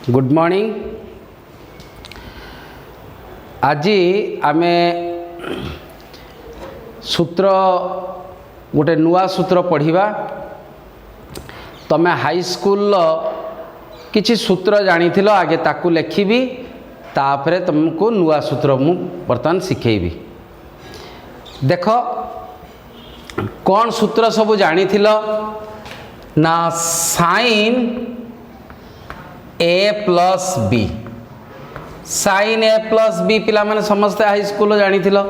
Good morning. आज आमे सूत्र गोटे नुआ सूत्र पढ़िबा। तमे हाई स्कूल किछि सूत्र जानिथिलो, आगे ताकू लेखिबी, तापरे तुमको नुआ सूत्र मु वर्तमान सिखेबी। देखो कौन सूत्र सब जानिथिलो ना, sine a plus B. Sign a plus B पिला माने समस्ते हाई स्कूल जानिथिलो।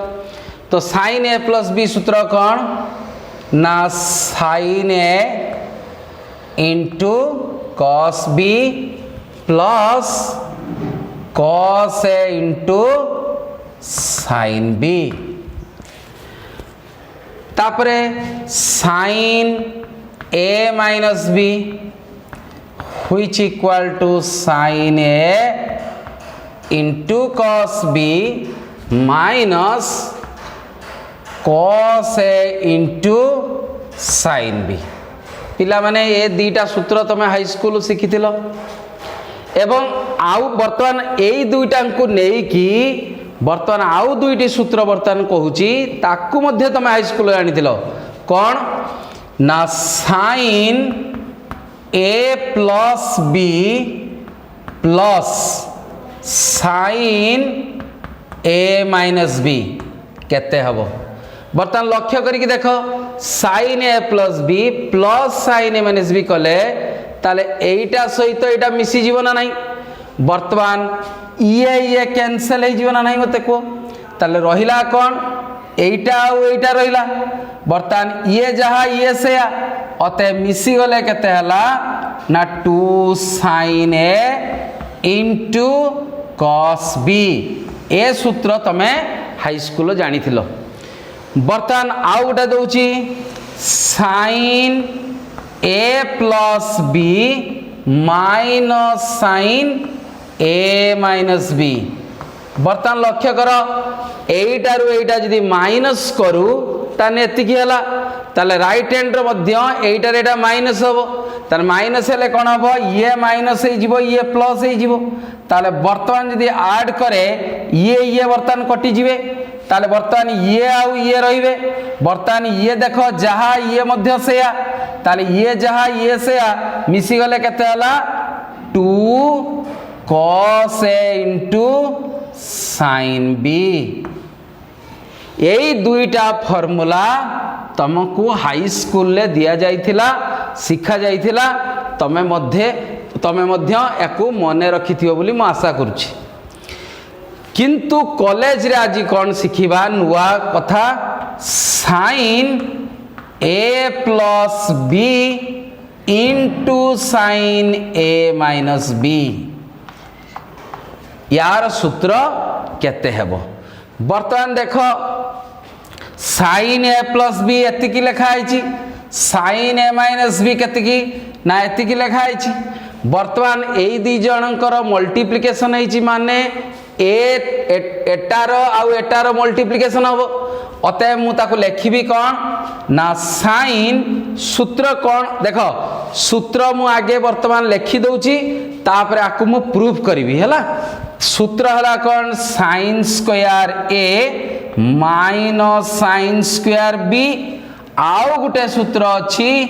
तो साइन ए प्लस बी सूत्र कौन ना, sine a into cos b plus cos a into sine b. तापरे sine a minus b which equal to sin A into cos B minus cos A into sin B। पिला माने ये दीटा सूत्र तमे high school शिखिथिलो एवं आउ वर्तमान एई दुईटा को नेई कि वर्तमान आउ दुईटी सूत्र वर्तमान कहूची ताकू मध्ये तमे हाई स्कूल जानिथिलो। कोन ना, sine a plus B plus sign a minus B केते हबो। बर्तमान लक्ष्य करिक देख, sign a plus B plus sign a minus B कले ताले एटा सहित एटा मिसी जीव ना नहीं। बर्तमान ये कैंसिल हो जीव ना नहीं, मते को ताले रहिला कोन, एटा आ एटा रहिला। बर्तमान ये जहा ये से अते मिसी गले केते हला ना, 2 sign a into cos B. ए सूत्र तमे हाई स्कूल जानिथिलो। बर्तमान आउ गोटे दउची, sign a plus B minus sign a minus B. बर्तमान लक्ष्य कर, एटारू एटा जदि माइनस करू ताने एतिकी हला, ताले राइट हैंड रो मध्य एटार एटा माइनस हबो। ताले माइनस हेले कोन हबो, ये माइनस हे जिवो, ये प्लस हे जिवो। ताले वर्तमान जदि ऐड करे ये वर्तमान कटि जिवे, ताले वर्तमान ये आउ ये रहिबे। वर्तमान ये देखो जहा ये मध्य सेया, ताले ये जहा ये सेया मिसी गले केते हला, 2 cos A इंटू साइन बी। यही दुईटा फॉर्मूला तुमको हाई स्कूल ले दिया जाइथिला, शिखा जाइथिला। तमे मध्य याकू मने रखिथियो बोली मु आशा करूछि। किंतु कॉलेज रे आज कौन शिखिबा नुआ कथा, sign a plus b into sign a minus B. यार सूत्र केते हेबो। वर्तमान देख, साइन ए प्लस बी एतिकी लिखा है, साइन ए माइनस बी केतिकी ना एतिकी लिखा है। वर्तमान एई दी जनकर मल्टीप्लिकेशन है, माने एटार आउ एटार मल्टीप्लिकेशन हम। अतएव मु ताको लिखिबी कौन ना, साइन सूत्र कौन देख, सूत्र मु आगे वर्तमान लिखि दउची, तापर आकु मु प्रूफ करिवि हैला। सूत्र हला कौन, साइन स्क्वायर ए माइनस साइन स्क्वायर बी। आउ गुटे सूत्र अच्छी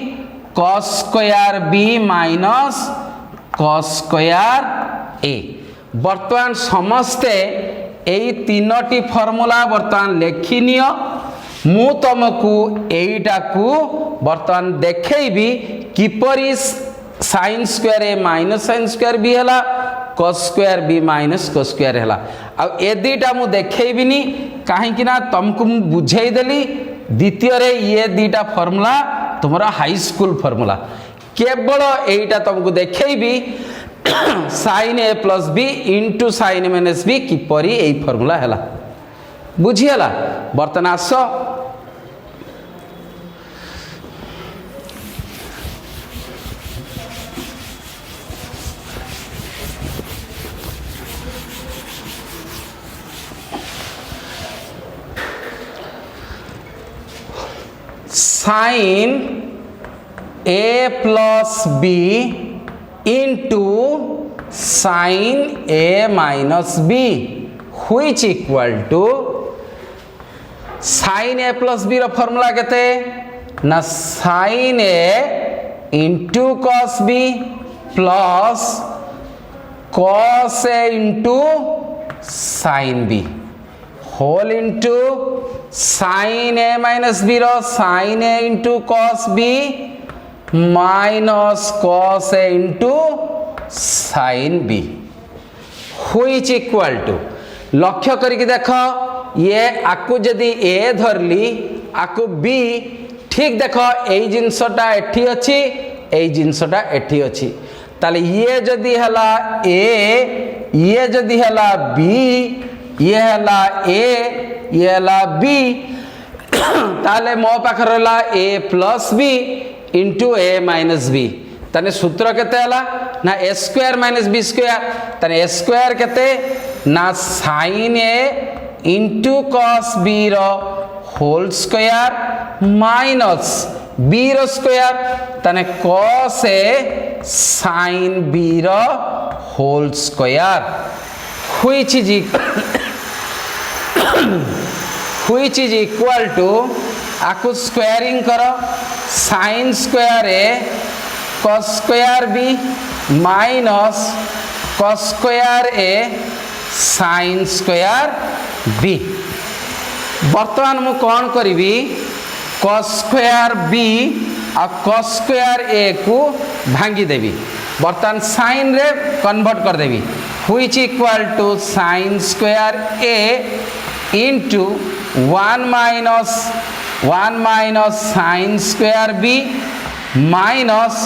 cos square B minus cos square a. वर्तमान समस्ते एई तीनोटी फॉर्मूला वर्तमान लेखि नियो। मु तुमको एईटा को वर्तमान देखैबी किपरि साइन स्क्वायर ए माइनस साइन स्क्वायर बी हैला, cos square B minus cos square हैला। आ ए दीटा मु देखैबिनी काहेकि ना तुमको मु बुझाई देली। द्वितीय रे ये दीटा फॉर्मूला तुमरा हाई स्कूल फॉर्मूला, केवल एईटा तुमको देखैबी sine a plus b into sine minus b किपरि एई फॉर्मूला हैला। बुझी हैला। बर्तन आस sine a plus b into sin a minus b which equal to sin a plus b रो फॉर्मूला केते ना sin a into cos b plus cos a into sin b whole into sin a minus b row sin a into cos b minus cos a into sin b which equal to लक्ष्य करके देख ये आकु जदि a धरली आकु b ठीक देख यही जिनसटा एठी अच्छी यही जिनसटा एठी अच्छी ताले ये जदि हला a ये जदि हला b ये हला a ये हला b ताले मो पाखर हला a plus b into a minus b ताने सूत्र केते हला ना a square minus b square ताने a square केते ना sin a into cos b रो whole square minus b रो square ताने cos a sin b रो whole square which is equal to आकु स्क्वायरिंग करो sin square a cos square b minus cos square a sin square b बर्तमान मु कौन करी cos square b uh cos square a को भांगी देवी बर्तमान sin रे कन्वर्ट कर देवी which equal to sin square a into 1 minus sin square b minus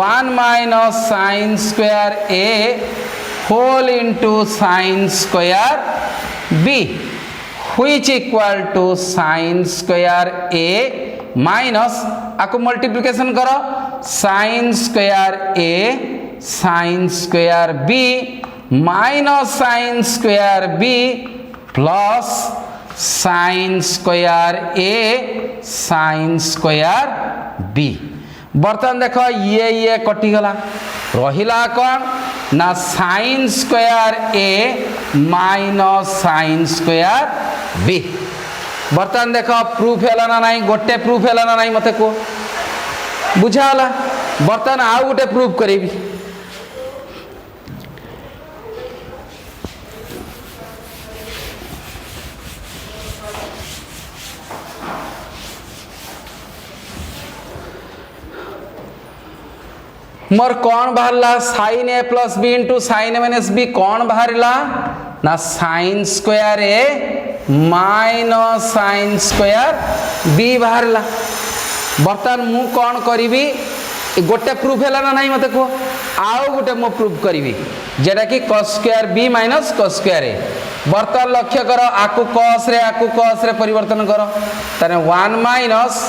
1 minus sin square a whole into sin square b which equal to sin square a minus आको multiplication करो sin square a sin square b minus sin square b plus sin square a sin square b बर्तमान देख ये कटि गला रहिला कौन ना sin square a minus sin square b बर्तमान देख प्रूफ हैला ना नहीं गोटे प्रूफ हैला ना नहीं मते को बुझाला बर्तमान आउ गोटे प्रूफ करेबी मोर कौन बाहरला sin a plus b into sin a minus b कौन बाहरला ना sin square a minus sin square b बाहरला बर्तमान मु कौन करीबी गोटे प्रूफ हैला ना नहीं मते को आउ गोटे मु प्रूफ करीबी जेटा कि cos square b minus cos square a बर्तमान लक्ष्य करो आकु cos रे परिवर्तन करो तने 1 minus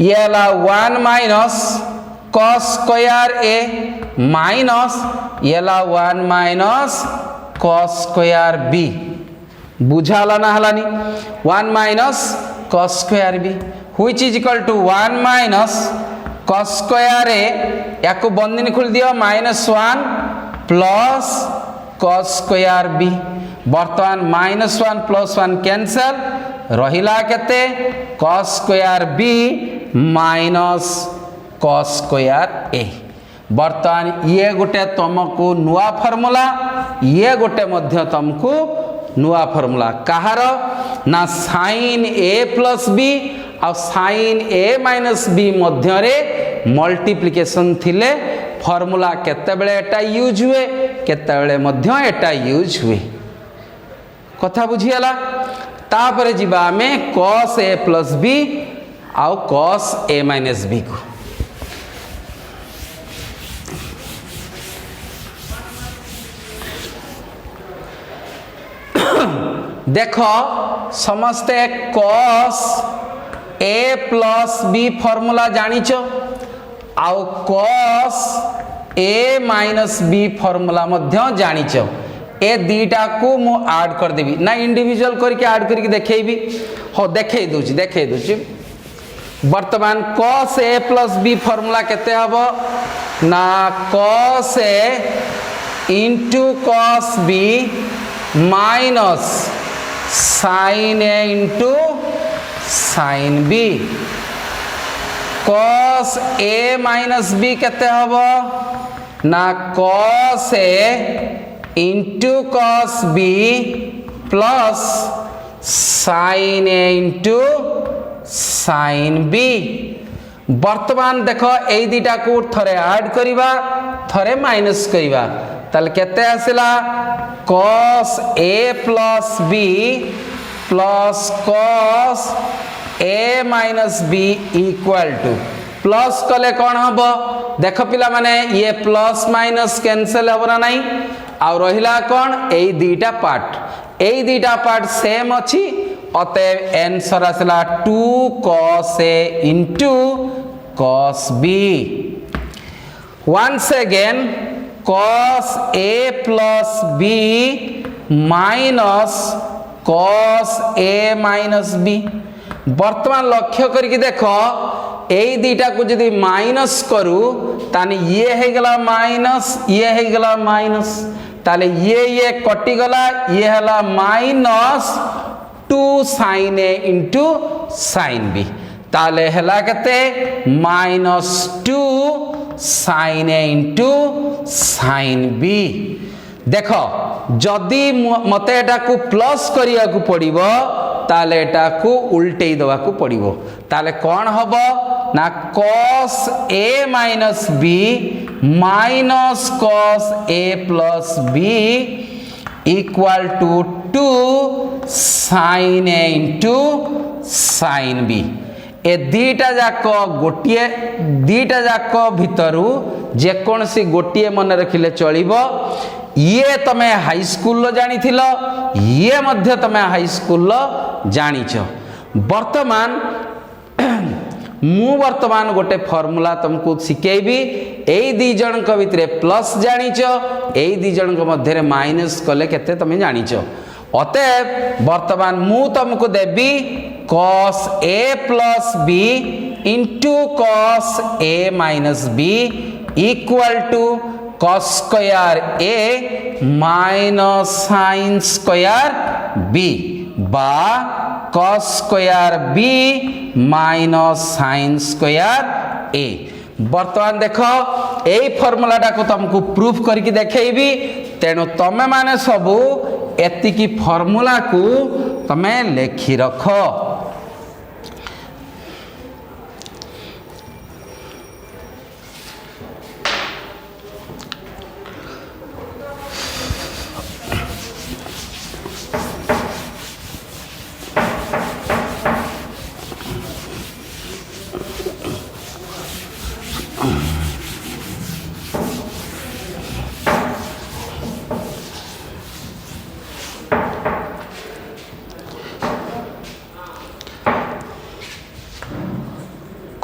ये ला 1 minus cos square a minus ये ला 1 minus cos square b बुझाला ना हलानी 1 minus cos square b which is equal to 1 minus cos square a याको बंदिनी खुल दियो -1 plus cos square b बर्तमान -1 plus 1 कैंसल रहिला केते cos square b minus cos square a बर्तमान ये गोटे तुमको नुआ फार्मूला ये गोटे मध्य तुमको नुआ फार्मूला कहार ना sin a plus b और sin a minus b मध्य रे मल्टीप्लिकेशन थिले फार्मूला केते बेले एटा यूज हुए केते बेले मध्य एटा यूज हुए कथा बुझियाला तापरे जिबा में cos a plus b आउ cos a minus b को देखो समस्ते cos a plus b formula जानिचो आउ cos a minus b formula मध्य जानिचो ए दीटा को मु ऐड कर देबी ना इंडिविजुअल करके ऐड करके देखेबी हो देखे दोची वर्तमान cos a plus b formula केते हबो ना cos a into cos b minus sin a into sin b। cos a minus b केते हबो ना cos a into cos b plus sin a into sin b। वर्तमान देख एई दुटा को थरे ऐड करिबा थरे माइनस करिबा ताले केते आसिला cos a plus b plus cos a minus b equal two plus कले कौन हबो देख पिला माने ये प्लस माइनस कैंसिल हबो ना नहीं आ रहिला कौन एई दुटा पार्ट सेम अछि अतएव आंसर आसला 2 cos a into cos b। once again cos a plus b minus cos a minus b। वर्तमान लक्ष्य करके देखो एई दुटा को यदि माइनस करू ताने ये हे गला माइनस ये हे गला माइनस ताले ये कटि गला ये हला minus 2 sin a into sin b ताले हला केते minus 2 sin a into sin b। देखो जदि मते एटा को प्लस करिया को पड़िबो ताले एटा को उल्टेई दवा को पड़िबो ताले कौन हबो ना cos a minus b minus cos a plus b equal to 2 sin a into sin b। ए दीटा जाक गोटिए दीटा जाक भितरु जे कौन सी गोटिए मन रखिले चलिबो। ये तमे हाई स्कूल जानी थिलो ये मध्य तमे हाई स्कूल जानिछ। वर्तमान वर्तमान गोटे फॉर्मूला तुमको शिखेबी एई दी जन को भितरे प्लस जानिछ एई दी जन को मध्य रे माइनस कले केते तमे जानिछ। अतएव वर्तमान तुमको देबी cos a plus b into cos a minus b equal to cos square a minus sin square b बा cos square b minus sin square a। वर्तमान देखो एई फॉर्मूलाटा को तुमको प्रूफ करके देखेबी तेणु तमे माने सबू एतिकी फॉर्मूला को तमे लेखि रखो।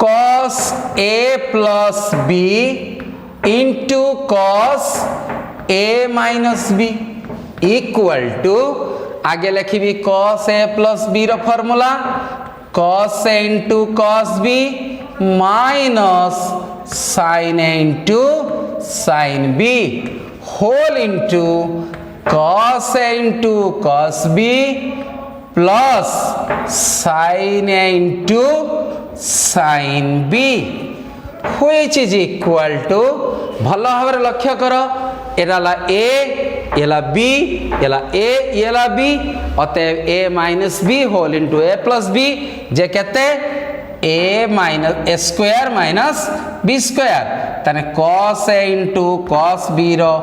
cos a plus b into cos a minus b equal to आगे लिखी cos a plus b रो formula cos a into cos b minus sin a into sin b whole into cos a into cos b plus sin a into sin b which is equal to भल भाव लक्ष्य कर एला a एला b एला a एला b अतएव a minus b whole into a plus b जे केते a minus a square minus b square तने cos a into cos b रो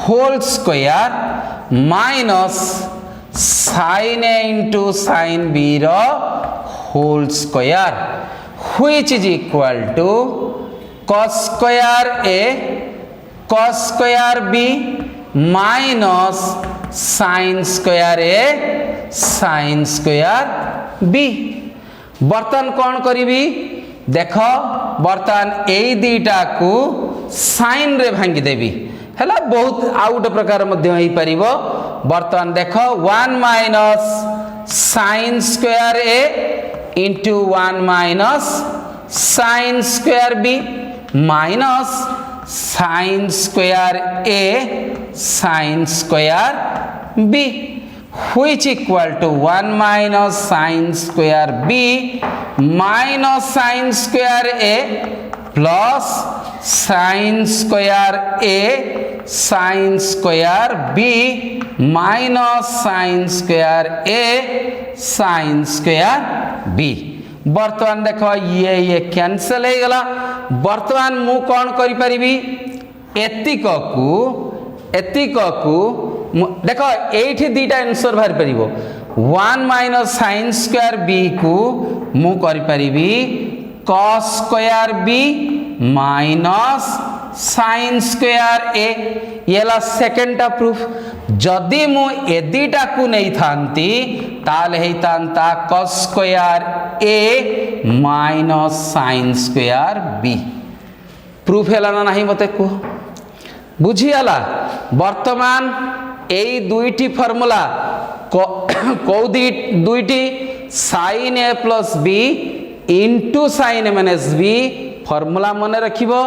whole square minus sin a into sin b रो whole square which is equal to cos square a cos square b minus sin square a sin square b। बर्तन कौन करी देख बर्तन यही दीटा को sign रे भांगी देवी है बहुत आउट प्रकार बर्तन देख 1 minus sin square a into 1 minus sine square B minus sine square A sine square B which equal to 1 minus sin square b minus sin square a plus sin square a sin square b minus sin square a sin square b। बर्तमान देख ये cancel हो गला। बर्तमान मु कौन करि परिबी एतिक को देख एठी दीटा आंसर बाहर परिबो 1 माइनस sin स्क्वायर b को मु करि परिबी cos square b minus sin square a येला सेकंड टा प्रूफ। जदि मु ए दीटा को नहीं थांती ताले हे तांता cos square a minus sin square b। Proof हैला ना नहीं मते को बुझियाला। वर्तमान एई दुईटी फॉर्मूला को दुईटी sin a plus b into sin a minus b formula मन रखिबो।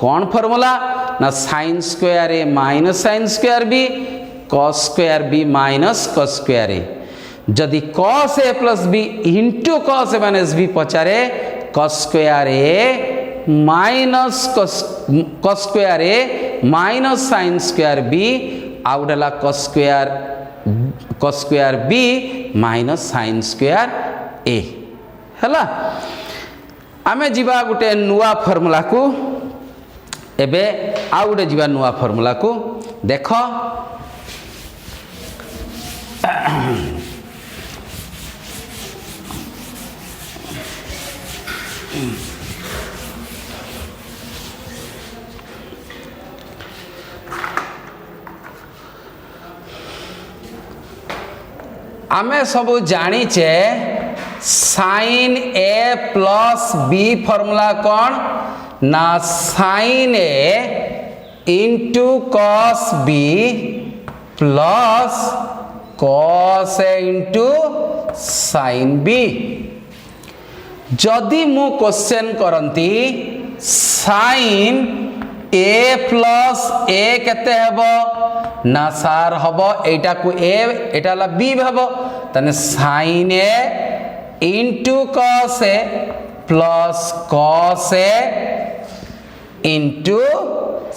कौन फॉर्मूला ना sin square a minus sin square b cos square b minus cos square a। जदि cos a plus b into cos a minus b पचारे cos square a minus cos square a minus sin square b आउडला cos square b minus sin square a हैला। आमे जीवा गुटे नुआ formula को एबे आउ गुटे जीवा नुआ फॉर्मूला को देखो। आमे सब जानीचे sin a plus b formula कौन ना sin a into cos b plus cos a into sin b। जदि मु क्वेश्चन करंती sin a प्लस a केते हेबो ना सार हबो एटा को a एटा ला b हेबो तने sin a into cos a plus cos a into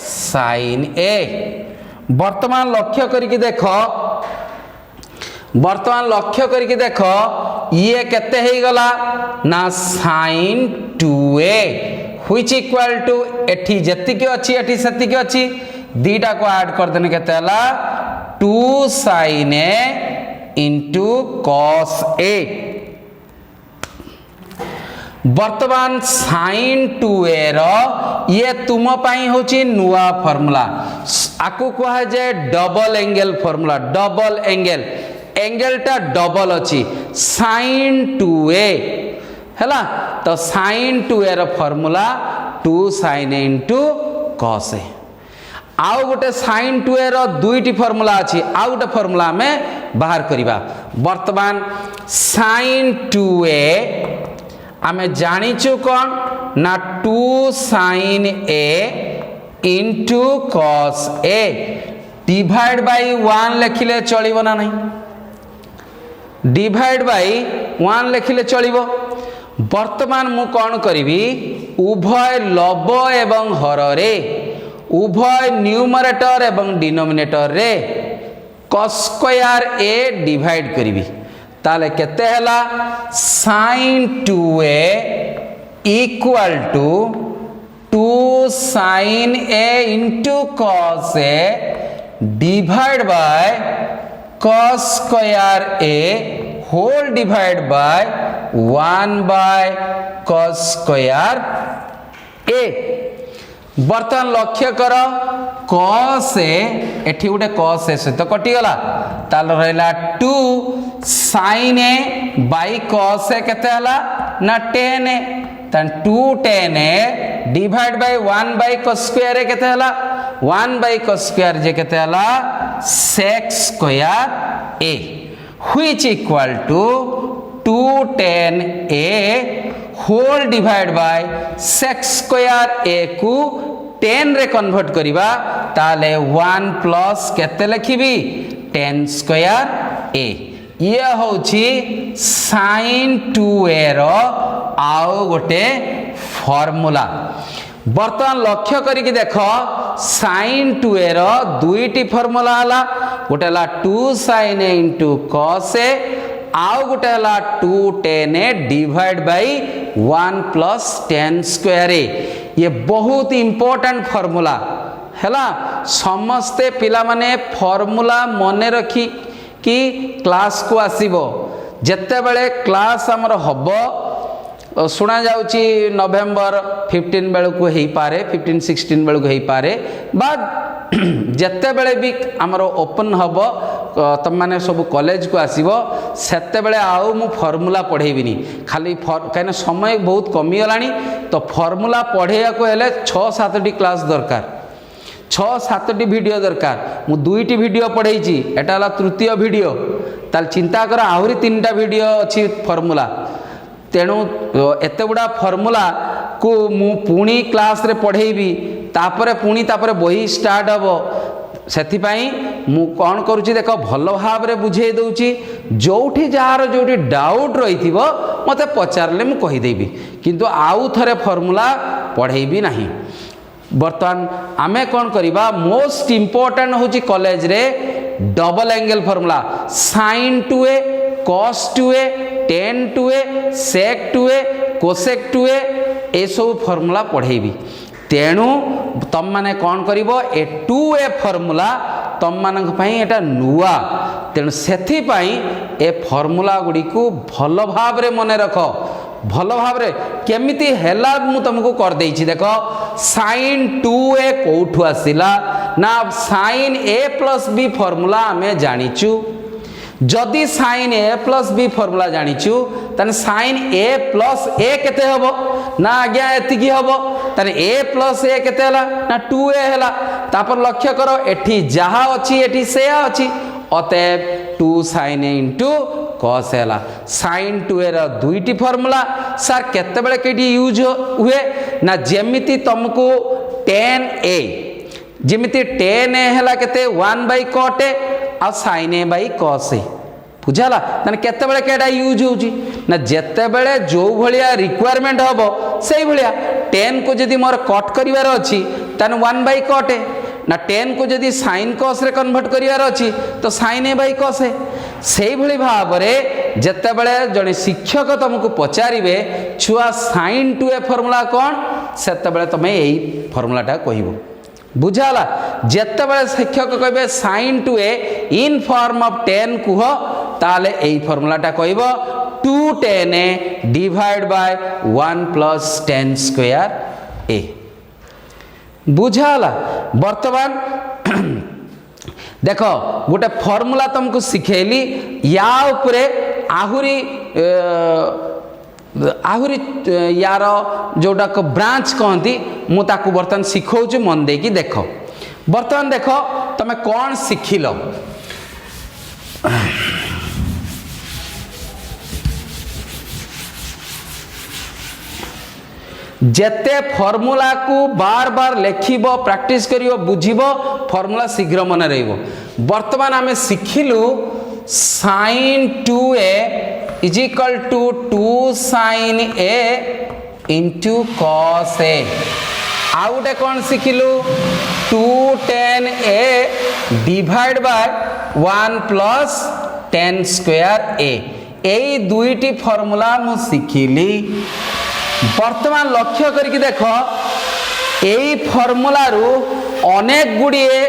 sin a। वर्तमान लक्ष्य करके देखो ये केते हे गला ना sin 2a which equal to एठी जति के अछि एठी सति के अछि दीटा को ऐड कर देने केते हला 2 sin a into cos a। वर्तमान sin 2a रो ये तुम पाई होची नुआ फार्मूला आकु कहा जाए double angle formula. Double angle टा डबल अछि sin 2a हैला। तो sin 2a रो formula 2 sin a into cos a। आउ गोटे sin 2a रो दुईटी फार्मूला अछि आउ गोटे फार्मूला में बाहर करिबा। वर्तमान sin 2a आमे जानिचु कौन ना 2 sin a into cos a divide by 1 लिखिले चलिबो ना नहीं डिवाइड बाय 1 लिखिले चलिबो। वर्तमान मु कौन करिबी उभय लब एवं हर रे उभय न्यूमरेटर एवं डिनोमिनेटर रे cos स्क्वायर a डिवाइड करिबी ताले केते हला sin 2a equal to 2 sin a into cos a divide by cos square a whole divide by 1 by cos square a। बर्तमान लक्ष्य कर cos a एठी उठे cos a सहित कटि गला ताल रहला 2 sin a by cos a केते हला ना tan a तन 2 tan a divide by 1 by cos square a केते हला 1 बाय cos स्क्वायर जे केते हला sec square a which equal to 2tan a whole divide by sec square a को 10 रे कन्वर्ट करिबा ताले 1 प्लस केते लिखिबी tan स्क्वायर a ये होची sin 2a रो आउ गोटे फार्मूला बर्तमान लक्ष्य करिक देख sin 2a रो दुईटी फार्मूला हला गोटे हला 2 sin a into cos a आउ गोटे हला 2 tan a divide by 1 plus tan square a ये बहुत इंपोर्टेंट फार्मूला हैला समस्ते पिला माने फार्मूला मने रखी कि क्लास को आसीबो जत्ते बेले क्लास हमर हबो सुना जाउची नवेम्बर 15 बेलू को हेई पारे 15-16 बेलू को हेई पारे बाद जत्ते बेले भी हमर ओपन हबो तुम माने सब कॉलेज को आसीबो सेते बेले आउ मु फार्मूला पढ़ेबिनी खाली कहीं समय बहुत कमी गलानी तो फार्मूला पढ़ेया को हेले 6-7 टी क्लास दरकार 6-7 टी वीडियो दरकार मु 2टी वीडियो पढ़ेइची एटा हला तृतीय वीडियो ताल चिंता कर आहुरी 3टा वीडियो अछि फार्मूला तेणु एते गुड़ा फार्मूला को मु पुणी क्लास रे पढ़ेबी तापरे पुणी तापरे बही स्टार्ट हबो सेथि पई मु कोन करूची देखो भलो भाव रे बुझे दउची जोठी जार जोठी डाउट रहिथिबो मते पचारले मु कहि देबी किंतु आउ थरे फार्मूला पढ़ेबी नाही बर्तमान आमे कौन करिबा मोस्ट इंपोर्टेंट होची कॉलेज रे double angle formula sin 2a cos 2a tan 2a sec 2a cosec 2a ए सब फार्मूला पढ़ेबी तेणु तुम माने कौन करिबो ए 2a फार्मूला तुम मानक पई एटा नुआ तेणु सेथि पई ए फार्मूला गुडी को भलो भाव रे मने रखो भलो भाव रे केमिति हेला मु तुमको कर देछि देखो sin 2a कोठु आसिला ना sin a plus b formula हमें जानिचु जदि sin a plus b formula जानिचु तने sin a plus a केते हबो ना आज्ञा एति की हबो तने a plus a केते हला ना 2a हला तापर लक्ष्य करो एठी जहा अछि एठी से अछि अतएव 2 sin a into cos हला sin 2a रो दुईटी फार्मूला सर केते बेले केटी यूज हुए ना जेमिति तुमको tan a जेमिति tan a हला केते 1 by cot a uh sin a by cos a बुझाला तने केते बेले केडा यूज होउची ना जेते बेले जो भलिया रिक्वायरमेंट हबो सेही भलिया tan को जदी मोर कट करिवार अछि तने 1 by cot a ना tan को जदी sin cos रे कन्वर्ट करिवार अछि तो sin a by cos a सेही भली भाव रे जेते बेले जने शिक्षक तुमको पचारिबे छुआ sin 2a फार्मूला कोन सेते बेले तमे एही फार्मूलाटा कहिबो बुझाला जेते बेले शिक्षक कहबे sin 2a in form of tan कुह ताले एही फार्मूलाटा कहबो 2 tan a divide by 1 plus tan square a बुझाला वर्तमान देखो गोटे फार्मूला तुमको सिखेली या उपरे आहुरी आहुरी यार जोटा को ब्रांच कहती मु ताकू बर्तमान सिखौछु मन देकी देखो बर्तमान देखो तमे कौन सिखिल जेते फार्मूला को बार बार लेखिबो प्रैक्टिस करियो बुझिबो फार्मूला शीघ्र मन रहइबो वर्तमान आमे सिखिलु sin 2a is equal to 2 sin a into cos a आउटे कौन सिखिलु 2 tan a divide by 1 plus tan square a एई दुईटी फार्मूला मु सिखिली वर्तमान लक्ष्य करके देख यही फार्मूला रु अनेक गुड़िए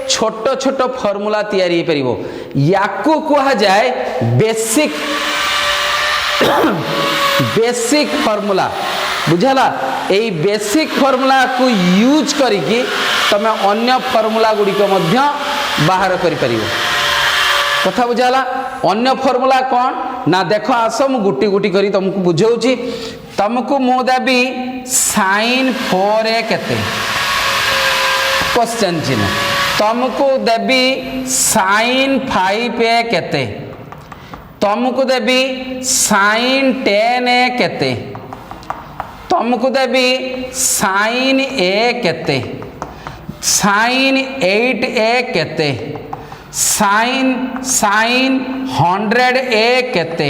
छोट छोट फार्मूला तैयारी हो परिबो याकू कहा जाए बेसिक बेसिक फार्मूला बुझला यही बेसिक फार्मूला को यूज करिकी तमे अन्य फार्मूला गुड़ी को मध्य बाहर करि परिबो कथा बुझाला अन्य फार्मूला कौन ना देख आस मु गुटी गुटी करी तुमको बुझाऊची तुमको मु देवी sin 4a केते क्वेश्चन चिन्ह तुमको देवी sin 5a केते तुमको देवी sin 10a केते, तुमको देवी sin a केते, sin 8a केते, sin 100a केते,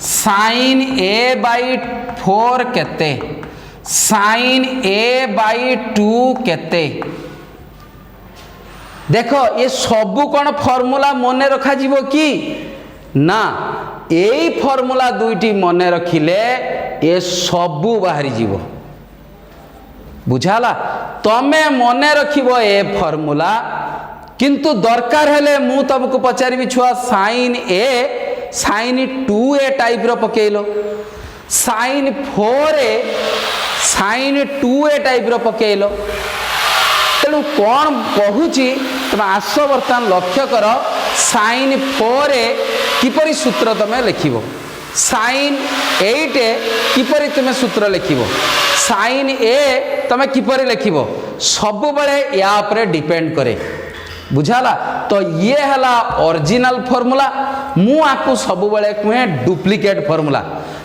sin a by 4 केते, sin a by 2 केते। देखो ये सबू कौन फॉर्मूला मन रखा जीवो कि ना, यही फॉर्मूला दुईटी मन रखिले ये सबू बाहरी जीवो। बुझाला, तमे मन रखिबो ए फॉर्मूला, किंतु दरकार हेले मु तुमको पचारि छुआ sin a sin 2a type रो पकेइलो, sin 4a sin 2a type रो पकेइलो। तेणु कौन कहूची तुम आस बर्तमान लक्ष्य कर sin 4a किपरि सूत्र तुम लिखिबो, sin 8a किपरि तुम सूत्र लिखिबो, sin a तुम किपरि लिखिबो, सब बेले या उपरे डिपेंड करे। बुझाला, तो ये हला ओरिजिनल फॉर्मूला, मु आकु सब बेले कहे डुप्लिकेट फॉर्मूला।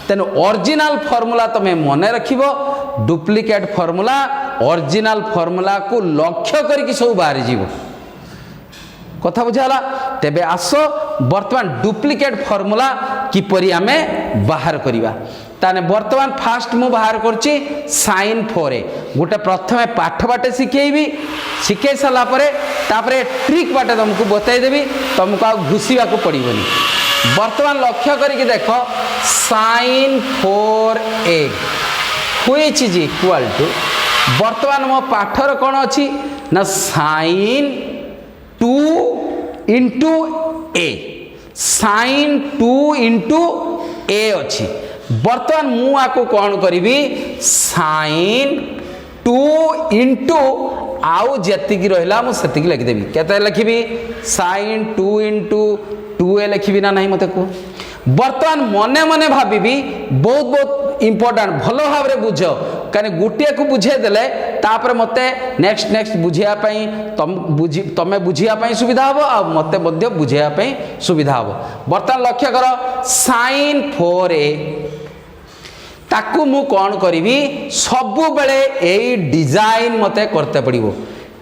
तेनु ओरिजिनल फॉर्मूला तुम मन रखिबो, डुप्लिकेट फॉर्मूला ओरिजिनल फॉर्मूला को लक्ष्य करके सब बाहरी जीवो। कथा बुझाला, तेबे आसो वर्तमान डुप्लिकेट फॉर्मूला किपरि आमे बाहर करिवा। ताने वर्तमान फास्ट मु बाहर करछि sin 4a, गोटे प्रथमे पाठ बाटे शिखेबी, शिखे साला परे तापरे ट्रिक बाटे तुमको बताई देबी, तुमको आ घुसीवा को पड़िबनी। वर्तमान लक्ष्य करके देखो sin 4a which is equal to, वर्तमान मो पाठर कौन अच्छी ना sin 2 इंटू a, sin 2 इंटू a अच्छी। वर्तमान मु आको कौन करी sin 2 इंटू आउ जेतिकी रहिला मु सेतिकी लिखि देबी। केते लिखिबी sin 2 इंटू 2a लिखिबी ना नहीं मते को। वर्तमान मने मने भाबी बहुत बहुत इंपोर्टेंट, भल भाव में बुझ, कहीं गोटे को बुझे देले तापर मते नेक्स्ट बुझिया तमे बुझिया सुविधा हम आ मते मध्य बुझिया सुविधा हम। वर्तमान लक्ष्य कर sin 4a ताकू मु कौन करी सबु बेले यही डिजाइन मते करते पड़ो।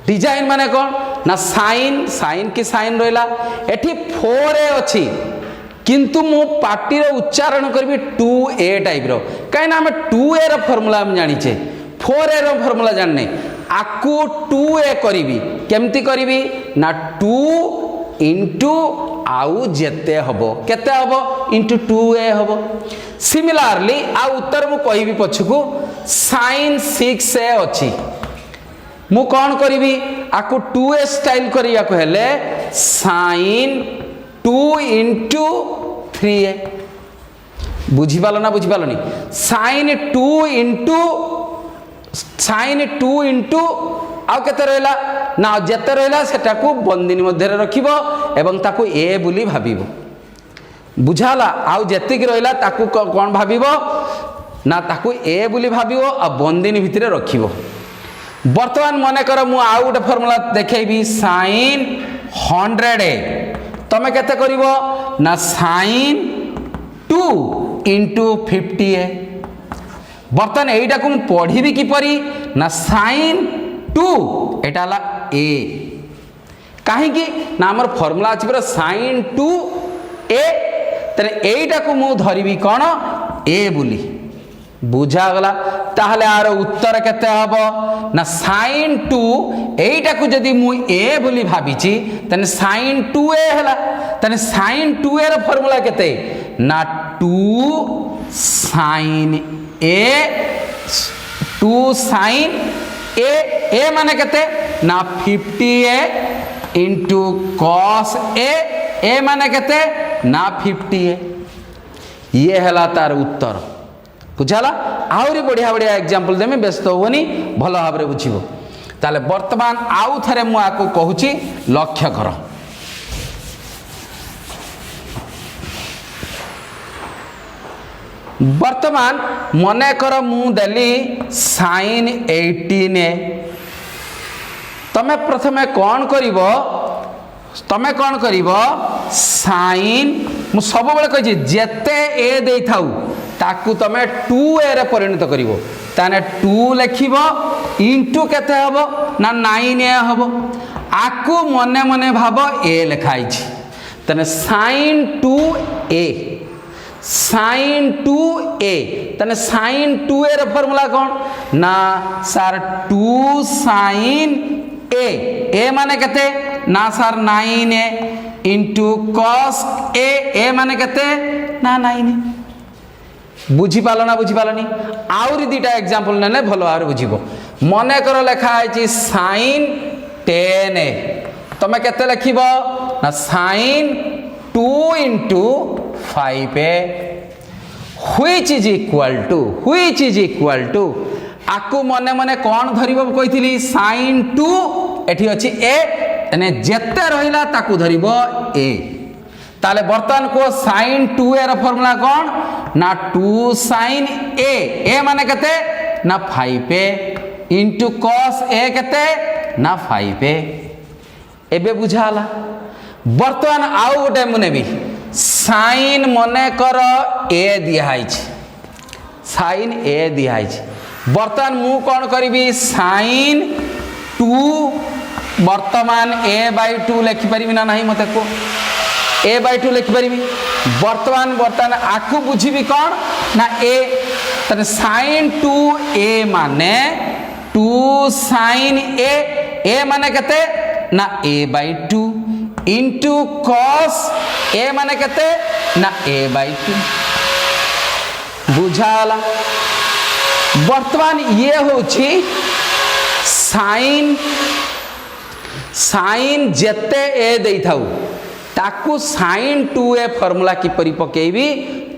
डिजाइन माने कौन ना साइन की साइन रहा एठी 4a अच्छी, किंतु मु पार्टी उच्चारण करी 2a टाइप रो, कहीं आम 2a रो फॉर्मूला हम जानीचे, 4a रो फॉर्मूला जानने। आकु 2a करी केमती करी ना 2 इंटू आउ जेते हबो केते हबो इंटू 2a हबो। सिमिलारली आ उत्तर मु कहिबी पछकू sin 6a अच्छी, मु कौन करी आकु 2a स्टाइल करिया को हेले sin 2 इंटू 3a। बुझीपाल ना बुझीपालनी, sin 2 इंटू आउ केते रहला ना जेते रहला सेटा को बंदिनी मध्य रखिबो एवं ताकू ए बुली भाबिबो। बुझाला, आउ जेतिक रहला ताकू कोन भाबिबो ना ताकू ए बुली भाबिबो आ बंदिनी भितरे रखिबो। वर्तमान मने कर मु आउ गोटे फॉर्मूला देखैबी sin 100a, तमे केते करिवो ना sin 2 इंटू 50a। बर्तमान एटा को पढ़ी किपरि ना sin 2 एटा ला a, कहीं ना आमर फॉर्मूला अछि पर sin 2a, तने एटा को मु धरिबी कोन a बुली। बुझा गला, ताहले आर उत्तर केते हबो ना sin 2 एटा को जदी मु a बुली भाबिची तने sin 2a हला, तने sin 2a रो फॉर्मूला केते ना 2 sin a माने केते ना 50a इंटू cos a माने केते ना 50a। ये हला तार उत्तर। बुझाला, आउरी बढ़िया बढ़िया एग्जांपल देमी, व्यस्त होनी, भल भाव में बुझिबो। ताले वर्तमान आउ थरे मु आको कहूची लक्ष्य कर। वर्तमान मने कर मु देली sin 18a, तमे प्रथमे कौन करिवो, तमे कौन करिवो sin मु सब बेले कहि जेते ए दे थाउ ताकू तमे 2a रे परिणत करिवो ताने 2 लिखिबो इनटू केते हबो ना 9a हबो आकू मने मने भाबो a लिखाई छी ताने sin 2a sin 2a ताने sin 2a रे फार्मूला कोन ना सर 2 sin a माने केते ना sir 9a into cos a माने केते ना 9a बुझी पालो ना बुझी पालोनी आउरी दीटा एग्जांपल नेले भलो आउरी बुझिबो मने करो लेखा आइछि sin 10a तमे केते लिखिबो ना sin 2 into 5a which is equal to आकु मने मने कौन धरिबो कहिथिली sin 2 एठी अछि a एने जेते रहिला ताकु धरिबो a ताले बर्तन को sin 2a रो फार्मूला कोन ना 2 sin a माने केते ना 5a into cos a केते ना 5a एबे बुझाला बर्तमान आउ गोटे मुने भी sin मने कर a दिया हाइछ sin a दिया हाइछ बर्तमान मु कोन करिवि sin 2 वर्तमान a/2 लिखि परिबि ना नहीं मते को a/2 लिखि परिबि वर्तमान आकु बुझिबि कोन ना a तने sin 2a माने 2 sin a माने केते ना a/2 इंटू cos a माने केते ना a/2 बुझाला वर्तमान ये होची साइन जेते ए दे थाउ ताकू sin 2a फार्मूला की परि पकेबी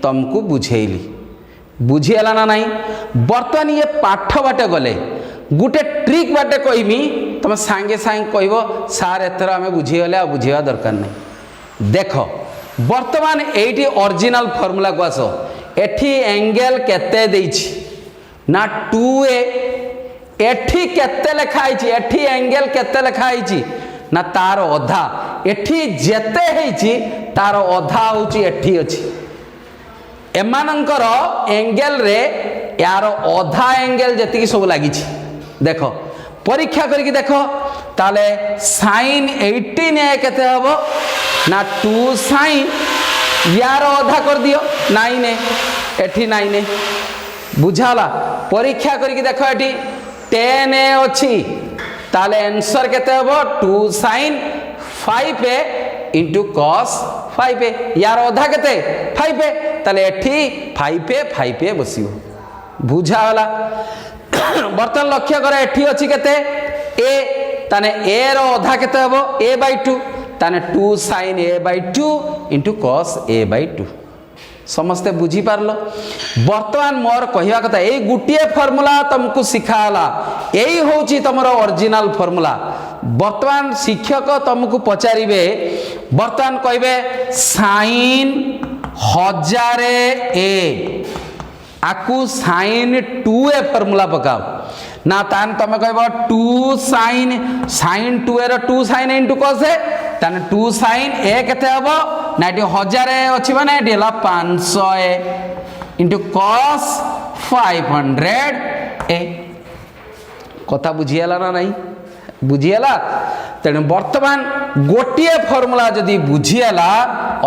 तुमको बुझेली बुझियाला ना नहीं वर्तमान ये पाठ बाटे गले गुटे ट्रिक बाटे कहमी तुम सांगे सांगे कहबो सार एथर आमे बुझिगले आ बुझिया दरकार नहीं देख वर्तमान एठी ओरिजिनल फार्मूला को आसो एठी एंगल केते देछि ना 2a एठी केते लिखा आइछि एठी एंगल केते लिखा आइछि ना तार अधा एठी जेते हेछि तार अधा होछि एठी अछि एमानंकर एंगल रे यार अधा एंगल जति सब लागिछि देखो परीक्षा करके देखो ताले sin 18a केते हबो ना 2 sin यार अधा कर दियो 9a एठी 9a बुझाला परीक्षा करके देखो एठी 10a अछि ताले आंसर केते हबो 2 sin 5a into cos 5a यार अधा केते 5a ताले एठी 5a बसियो बुझाला बर्तन लक्ष्य कर एठी अछि केते a ताने a रो अधा केते हबो a/2 ताने 2 sin a/2 into cos a/2 समस्ते बुझी पारलो वर्तमान मोर कहिया कथा ए गुटिए फार्मूला तुमको सिखाला एई होची तमरो ओरिजिनल फार्मूला वर्तमान शिक्षक तुमको पचारिबे वर्तमान कहबे sin 1000 a आकु sin 2a formula पकाओ ना तान तमे कहबो 2 sin 2a row 2 sin into cos a ताने 2 sin a केते हबो ना एटी 1000 अछि माने एटी हला 500 a into cos 500 a कथा बुझियाला ना नहीं बुझियाला तेने वर्तमान गोटिए फार्मूला जदी बुझियाला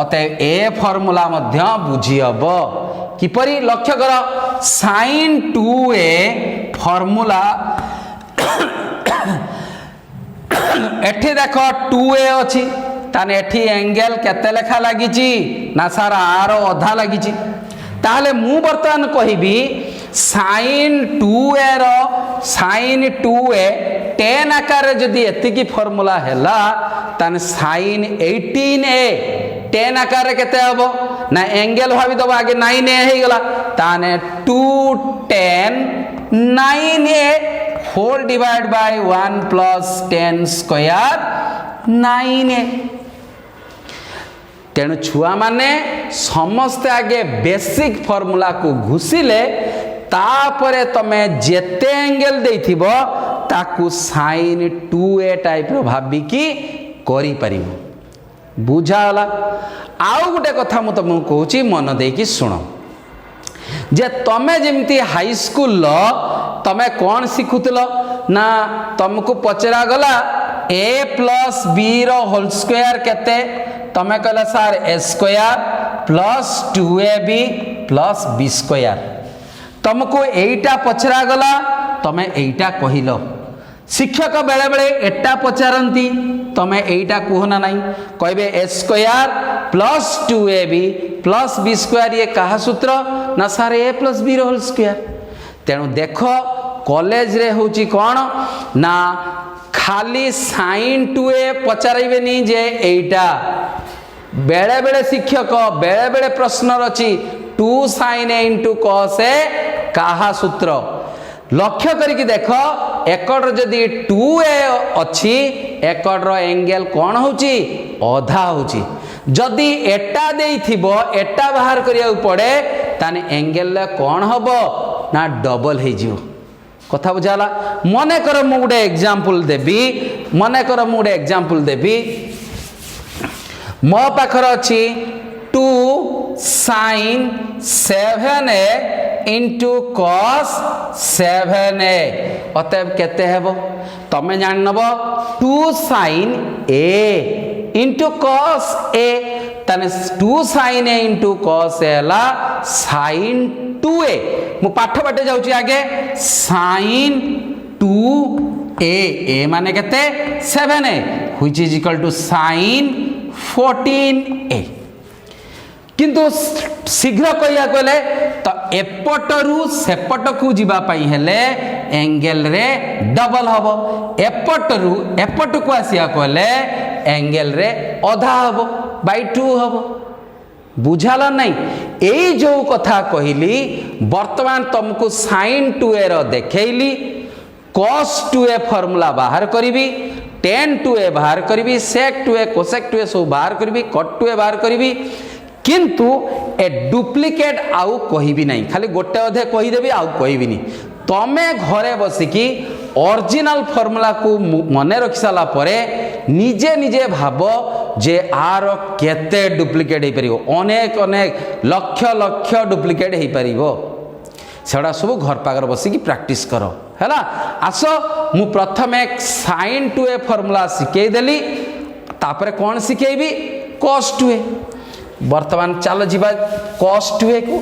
अते ए फार्मूला मध्य बुझी हबो किपरि लक्ष्य कर sin 2a फार्मूला एठी देखो 2a अछि ताने एठी एंगल केते लेखा लागिची ना सारा आरो अधा लागिची ताले मु वर्तमान कहिबी sin 2a रो sin 2a tan आकार जदी एति की फार्मूला हैला ताने sin 18a tan आकार केते हबो ना एंगल भाबी दबो आगे 9a हे गला ताने 2 tan 9a whole divide by 1 plus 10 square 9a तेणु छुआ माने समस्ते आगे बेसिक फार्मूला को घुसिले तापरे तमे जेते एंगल देथिबो ताकू sin 2a टाइप रो भाबी की करि परिबो बुझाला। आउ गोटे कथा मु तुमको कहूँ मन देकी शुण जे तमे जमती हाई स्कूल तमे कौन शिखुल ना तुमको पचरा गला ए प्लस बी रो होल स्क्वायर केते तमे कहला sir a square plus 2ab plus b square तुमको एटा पचरा गला तमे एटा कहिलो शिक्षक बेले बेले एटा पचारती तमे एटा कहना नहीं कहबे a square plus 2ab plus b square ये कहा सूत्र ना sir a plus b whole square. तेणु देख कॉलेज रे होची कौन ना खाली साइन 2a पचारे जे एटा बेले बेले शिक्षक बेले बेले प्रश्न रची 2 sin a into cos a कहा सूत्र लक्ष्य करिक देख एकड़ जदि 2a अच्छी एकड़ एंगल कौन होची अधा होची जदि एटा देइथिबो एटा बाहर करिया पड़े ताने एंगल कौन हबो ना डबल हे जिवो कथा बुझाला। मने कर मु गुडे एग्जांपल देबी मने कर मु गुडे एग्जांपल देबी मो पाखर अछि 2 sin 7a into cos 7a अतएव केते हेबो तमे जान नबो 2 sin a into cos a तने 2 sin a into cos a ला sin 2a मु पाठ बाटे जाउची आगे sin 2a a माने केते 7a which is equal to sin 14a किंतु शीघ्र कहिया गले तो एपटरू सेपट को जीवा पाई हेले एंगल रे डबल हबो एपटरू एपट को आसिया कहले एंगल रे अधा हबो बाय 2 हबो बुझाला नहीं एई जो कथा कहली वर्तमान तुमको sin 2a रो देखैली cos 2a फार्मूला बाहर करिवि tan 2a बाहर करिवि sec 2a cosec 2a सब बाहर करिवि cot 2a बाहर करिवि किंतु ए डुप्लिकेट आउ कहिबी नहीं खाली गोटे अधे कहीदेवी आउ कहिबिनी तमे घरे बसिकी ओरिजिनल फार्मूला को मने रखि साला परे निजे निजे भाव जे आर केते डुप्लिकेट हे परिबो अनेक अनेक लक्ष लक्ष डुप्लिकेट हे परिबो सेडा सब घर पाकर बसिकी प्रैक्टिस करो हैला। आसो मु प्रथमे sin 2a फार्मूला सिखै देली तापरे कोन सिखैबी cos 2a वर्तमान चलो जीवा cos 2a को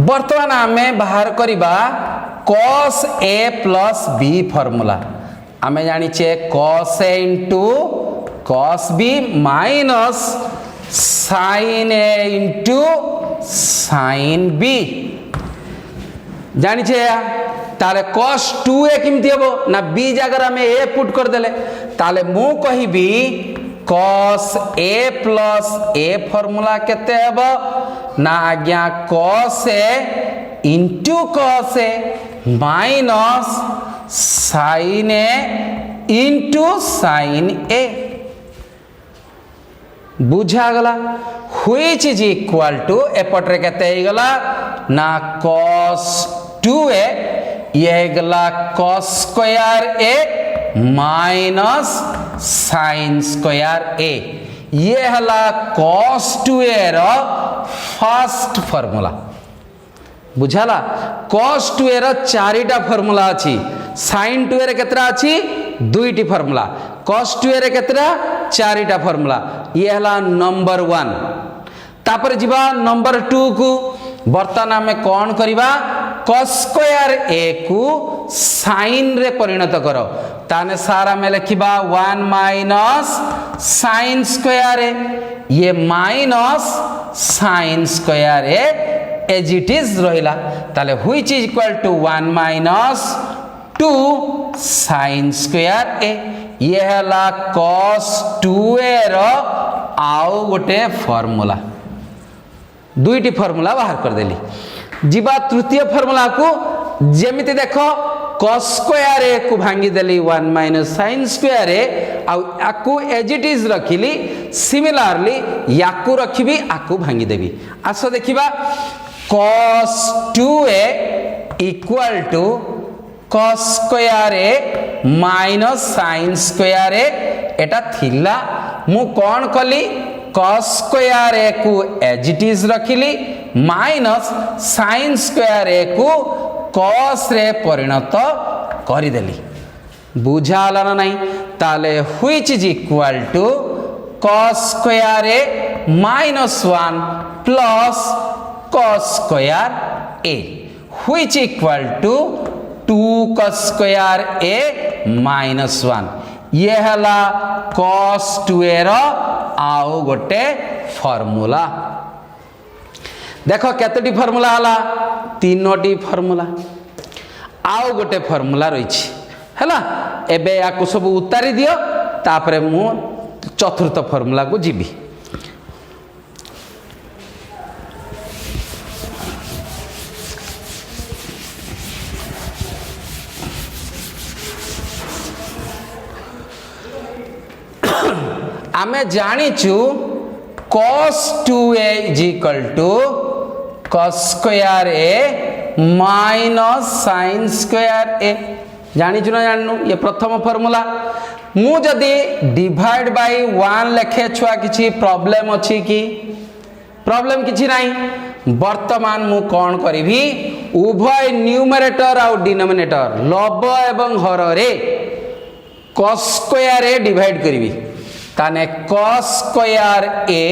वर्तमान आमे बाहर करिबा cos a plus b formula आमे जानी छे cos a into cos b minus sin a into sin b जानी छे ताले cos 2a किमती हेबो ना b जगह में a पुट कर देले ताले मु कहिबी cos a plus a formula केते हेबो ना आज्ञा cos a into cos a minus sin a into sin a बुझा गला व्हिच इज इक्वल टू एपटरे केते हे गला ना cos 2a ये गला cos square a minus sin square a ये हला cos 2a row first formula बुझाला cos 2a रो चारिटा फार्मूला अछि sin 2a रे केतरा अछि दुईटी फार्मूला cos 2a रे केतरा चारिटा फार्मूला ये हला नंबर 1 तापर जीवा नंबर 2 को वर्तमान में कौन करिबा cos स्क्वायर a को sin रे परिणत करो ताने सारा में लिखिबा 1 माइनस sin स्क्वायर a ये minus sin square a as it is रहिला ताले which is equal to 1 minus 2 sin square a ये हला cos 2a रो आउ गोटे फार्मूला दुईटी फार्मूला बाहर कर देली जीवा तृतीय फार्मूला को जेमिति देखो cos स्क्वायर ए को भांगी देली 1 माइनस sin स्क्वायर ए आकु एज इट इज रखिली सिमिलरली याकु रखिबी आकु भांगी देबी आसो देखिबा cos 2a equal to cos square A minus sin square a एटा थिला मु कोन कली cos स्क्वायर ए को एज इट इज रखिली माइनस sin स्क्वायर ए को cos रे परिणत करिदेली बुझाला ना नहीं ताले which is equal to cos square A minus 1 plus cos square A which equal to 2 cos square A minus 1 ये हला cos 2a रो आउ गोटे फार्मूला देखो केतोटी फार्मूला हला तीनोटी फार्मूला आउ गोटे फार्मूला रही हैला एबे याकु सब उतारी दियो तापरे मु चतुर्थ फार्मूला को जीवी आमे जानिचु cos 2a is equal to cos square a minus sin square a जानिचु ना जाननु ये प्रथम फार्मूला मु जदी डिवाइड बाय 1 लेखे छुआ किछि प्रॉब्लम अछि कि प्रॉब्लम किछि नाही वर्तमान मु कोन करिवि उभय न्यूमरेटर और डिनोमिनेटर लब एवं हर रे cos स्क्वायर a डिवाइड करिवि ताने cos square a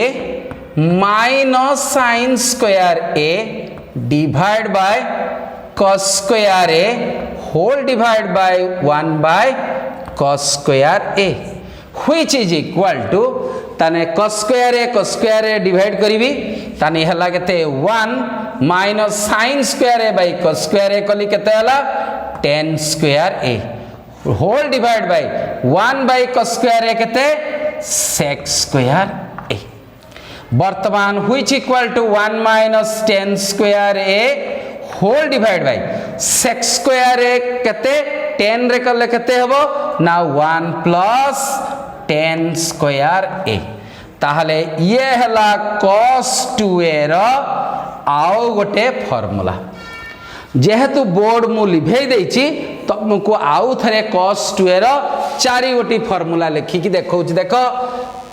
minus sin square a divide by cos square a whole divide by 1 by cos square a which is equal to ताने cos स्क्वायर a डिवाइड करिवि ताने हला केते 1 minus sin square a by cos square a कली केते हला tan square a whole divide by 1 by cos square a केते sec square a वर्तमान which equal to 1 minus tan square a whole divide by sec square a केते 10 रे करले केते हबो ना 1 प्लस tan स्क्वायर a ताहले ये हला cos 2a रो आउ गोटे फार्मूला जेहेतु बोर्ड मु लिभेई देछि तुमको आउ थरे cos 2a रो चारि गोटी फार्मूला लिखि कि देखौ छी देखो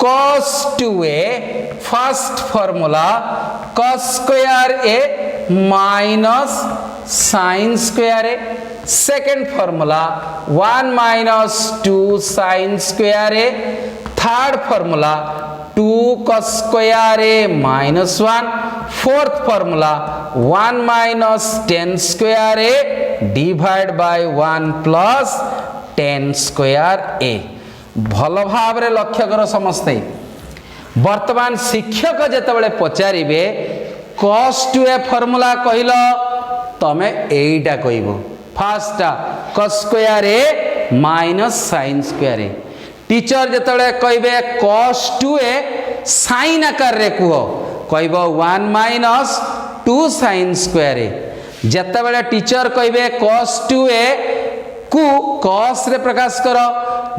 cos 2a first formula cos square a minus sin square a second formula 1 minus 2 sin square a third formula 2 cos square a minus 1 fourth formula 1 minus tan square a divide by 1 plus tan square a भल भाव रे लक्ष्य कर समस्ते वर्तमान शिक्षक जेतेबेले पचारिबे cos 2a formula कहिलो तमे एइटा कहिबो first cos square a minus sin square a teacher जेतेबेले कहिबे cos 2a sin आकार रे कुहो कहिबो 1 माइनस 2 sin स्क्वायर a जेतेबेले टीचर कहिबे cos 2a को cos रे प्रकाश करो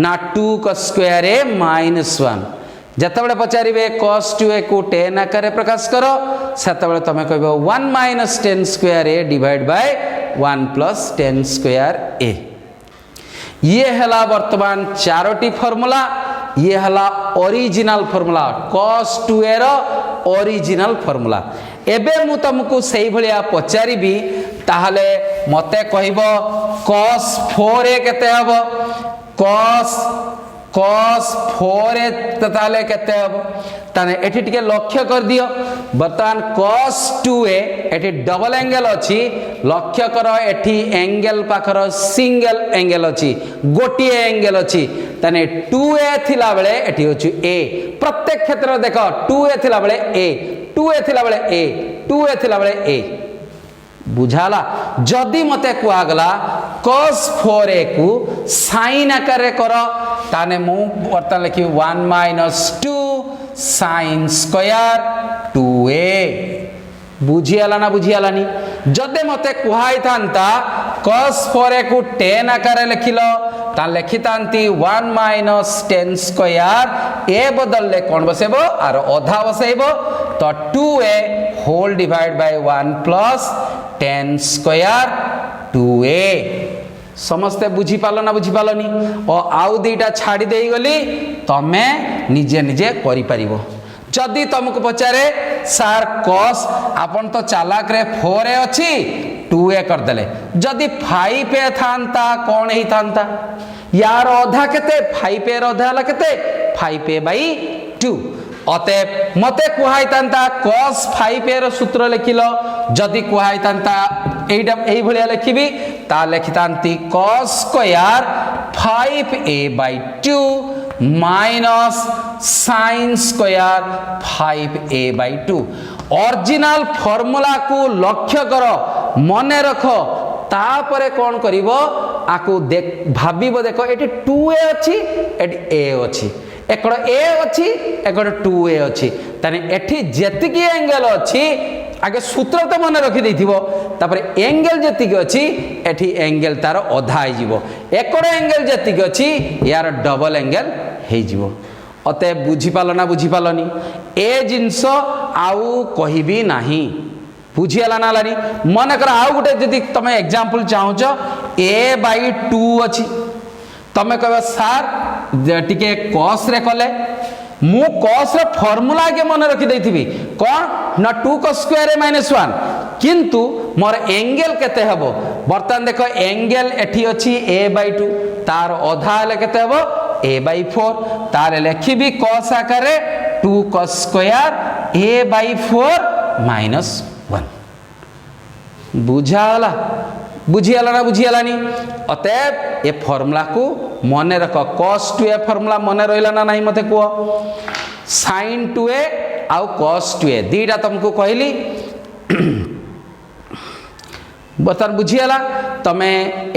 ना 2 cos square a minus 1 जेतेबेले पचारिबे cos 2a को tan आकार रे प्रकाश करो सेतेबेले तमे कहबो 1 minus tan square a divide by 1 plus tan square a ये हला वर्तमान चारोटी फार्मूला ये हला ओरिजिनल फार्मूला cos 2a रो ओरिजिनल फार्मूला एबे मु तुमको सेही भलिया पचारिबी ताहले मते कहबो cos 4a केते हबो cos 4a ताले केते हबो ताने एठी टिके लक्ष्य कर दियो बर्तमान cos 2a एठी डबल एंगल अछि लक्ष्य करो एठी एंगल पाखर सिंगल एंगल अछि गोटी एंगल अछि ताने 2a थिला बेले एठी होछि a प्रत्येक क्षेत्र देखो 2a थिला बेले a 2a थिला बेले a 2a थिला बेले a बुझाला जदि मते कुआगला cos 4a को sin आकार रे करो ताने मु वर्तमान लिखि 1 माइनस 2 sin स्क्वायर 2a बुझीगला ना बुझीगलानी जदे मते कुहाई थांता cos 4a को 10 आकार लिखिल ता लिखि तांती 1 माइनस 10 स्क्वायर ए बदलले कोन बसेबो आर आधा बसेबो तो 2a whole divide by 1 plus 10 square 2a समस्ते बुझी पालो ना बुझी पालोनी और आउ दीटा छाड़ी दे गली तमे निजे निजे करि परिबो जदि तुमको पचारे सार cos आपन तो चालाक रे 4a अछि 2a कर देले जदि 5a थांता कोन ही थांता यार आधा केते 5a रो आधा हला केते 5a बाई 2 अते मते कुहाई तांता cos 5a रो सूत्र लिखिलो जदि कुहाई तांता एटा एही भलिया लिखिबी ता लिखितांती cos square 5a by 2 minus sin square 5a by 2 original formula को लक्ष्य करो मने रखो तापरे कौन करिवो आकु देख भाबिबो देखो एटी 2a अछि एटी a अछि एकड़ a अछि एकड़ 2a अछि तने एठी जेतिकी एंगल अछि आगे सूत्र तो मन रखी देथिबो तापरे एंगल जेतिकी अछि एठी एंगल तार आधा आइ जिवो एकड़ एंगल जेतिकी अछि यार डबल एंगल हे जिवो अते बुझी पालो ना बुझी पालोनी ए जिंस आउ कहिबी नाही बुझीला ना लानी मन कर आउ गुटे जदि तमे एग्जांपल चाहो छ a बाई 2 अछि तमे कहबा सर टिके cos रे कले मु cos रे फार्मूला के मन रखी देथिबी कोन ना 2 cos स्क्वायर माइनस 1 किंतु मोर एंगल केते हबो बर्तन देखो एंगल एठी अछि a बाई 2 तार आधा ले केते हबो a बाई 4 तार लिखिबी cos आकारे 2 cos square a by 4 minus 1 बुझाला बुझियाला ना बुझियालानी अतएव ए फार्मूला को मने रख cos 2a फार्मूला मने रहिला ना नहीं मते को sin 2a आउ cos 2a दीटा तुमको कहली बतन बुझियाला तमे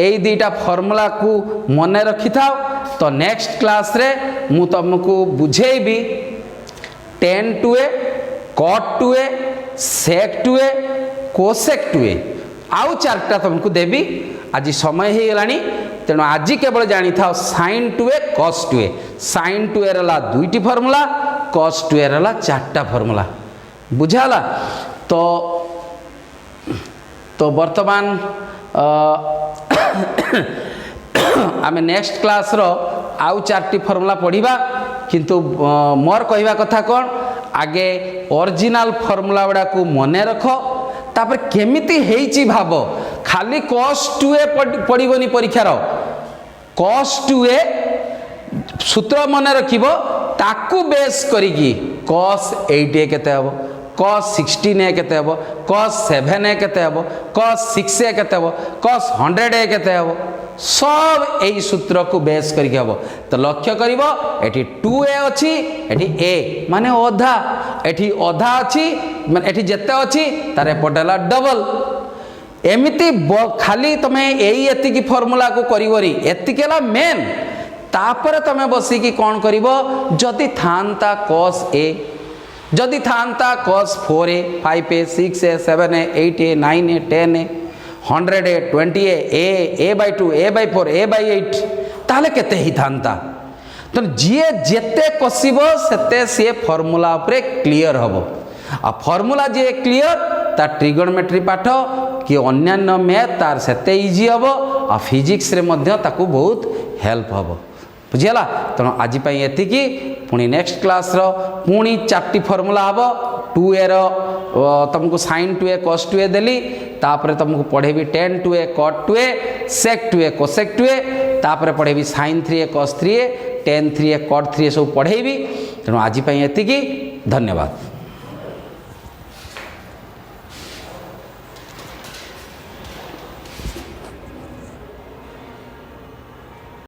एई दीटा फार्मूला को मने रखि थाओ तो नेक्स्ट क्लास रे मु तुमको बुझेबी tan 2a cot 2a sec 2a cosec 2a आउ चारटा तुमको देवी आज समय हो गलानी तेणु आज केवल जानी था sin 2a cos 2a sin 2a रला दुईटी फार्मूला cos 2a रला चारटा फार्मूला बुझाला तो वर्तमान आमे नेक्स्ट क्लास रो आउ चारटी फार्मूला पढ़िबा किंतु मोर कहवा कथा कोन आगे ओरिजिनल फार्मूला गुडा को मने रखो तापर केमिति हेइची भाबो खाली cos 2a पड़िबोनी परीक्षा रो cos 2a सूत्र मने रखिबो ताकू बेस करिकी cos 8a केते हबो cos 16a केते हबो cos 7a केते हबो cos 6a केते हबो cos 100a केते हबो सब एई सूत्र को बेस करिके हबो तो लक्ष्य करिवो एठी 2a अछि एठी a माने आधा एठी आधा अछि माने एठी जेते अछि तारे पटेला डबल एमिति खाली तमे एई एति की फार्मूला को करिवरी एति केला मेन तापर तमे बसी की कोन करिवो जदि थांता cos a जदि थांता cos 4a 5a 6a 7a 8a 9a 10a 100a 20a a by 2 a by 4 a by 8 ताले केते ही थांता तो जिए जेते कसिबो सेते से फार्मूला ऊपर क्लियर हबो आ फार्मूला जे क्लियर ता ट्रिगोनोमेट्री पाठ कि अन्यान्य मैथ तार सेते इजी हबो आ फिजिक्स रे मध्य ताकू बहुत हेल्प हबो बुझियला तो आज पई एति की पुनी नेक्स्ट क्लास रो पुनी चारटी फार्मूला हबो 2a रो तुमको sin 2a cos 2a देली तापरे तुमको पढ़ेबी tan 2a cot 2a sec 2a cosec 2a तापरे पढ़ेबी sin 3a cos 3a tan 3a cot 3a सब पढ़ेबी तेणु आज पई एति की धन्यवाद।